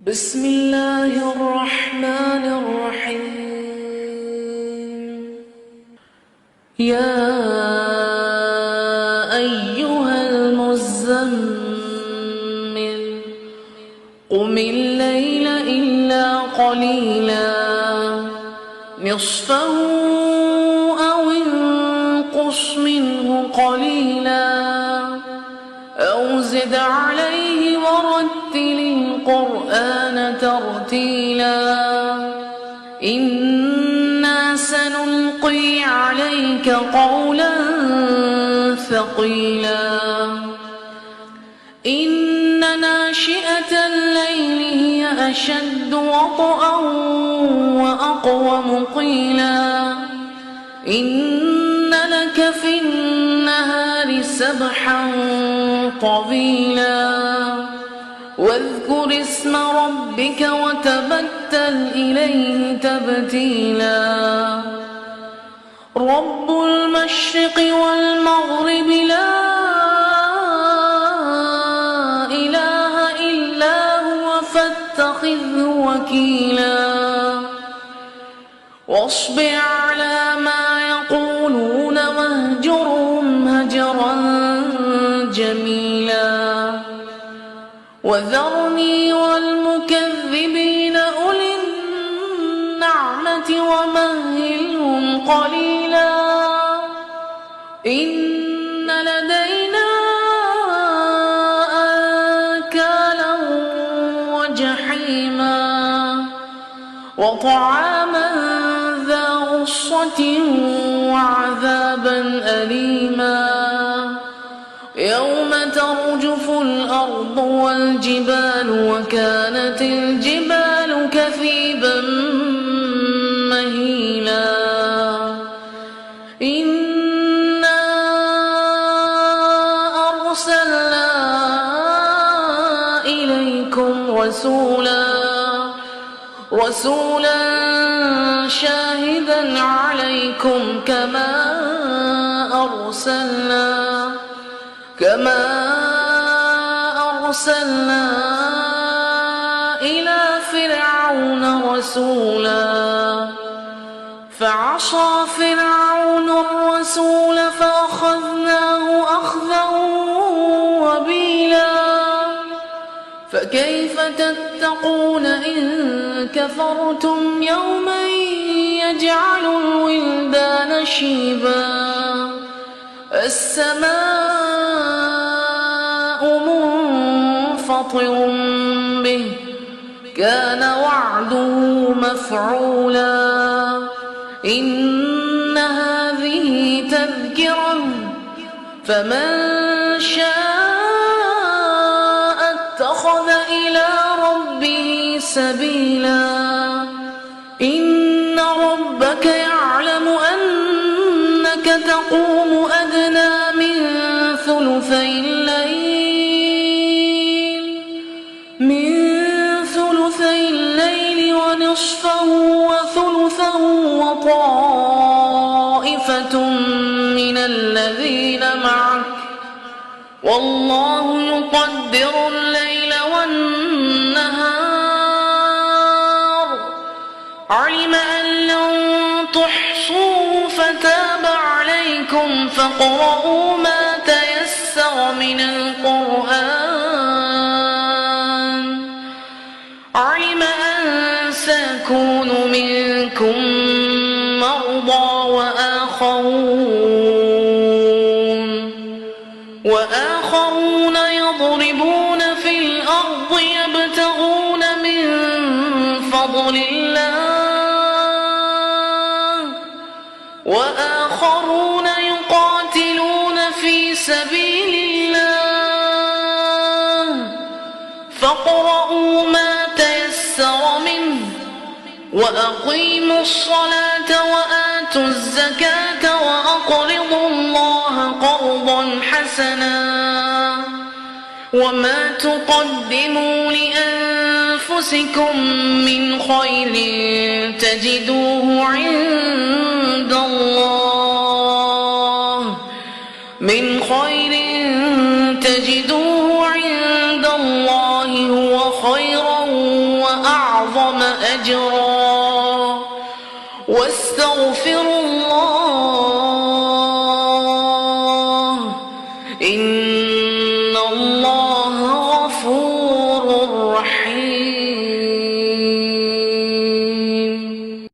بسم الله الرحمن الرحيم. يا أيها المزمل قم الليل إلا قليلا نصفه أو انقص منه قليلا أو زد عليه ورتل القرآن ترتيلا إنا سنلقي عليك قولا ثقيلا إن ناشئة الليل هي أشد وطئا وأقوم قيلا إن لك في النهار سبحا طويلا واذكر اسم ربك وتبتل إليه تبتيلا رب المشرق والمغرب لا إله إلا هو فاتخذه وكيلا واصبر على ما يقولون واهجرهم هجرا جميلا وذرني والمكذبين أولي النعمة ومهلهم قليلا إن لدينا أنكالا وجحيما وطعاما ذا غصة وعذابا أليما يوم ترجف الأرض والجبال وكانت الجبال كثيبا مهيلا إنا أرسلنا إليكم رسولا شاهدا عليكم كما أرسلنا إلى فرعون رسولا فعصى فرعون الرسول فأخذناه أخذا وبيلا فكيف تتقون إن كفرتم يوما يجعل الولدان شيبا السماء منفطر به كان وعده مفعولا إن هذه تذكرة فمن شاء اتخذ إلى ربه سبيلا إن ربك يعلم أنك تقوم أدنى من ثلثي الليل ونصفه وثلثه وطائفة من الذين معك والله يقدر الليل والنهار علم أن لن تحصوه فتاب عليكم فاقرؤوا ما تيسر من القرآن علم أن سيكون منكم مرضى وآخرون يضربون في الأرض يبتغون من فضل الله وآخرون يقاتلون في سبيل الله فاقرؤوا ما تيسر منه وأقيموا الصلاة وآتوا الزكاة وأقرضوا الله قرضا حسنا وما تقدموا لأنفسكم من خير تجدوه عند الله هو خيرا وأعظم أجرا واستغفروا الله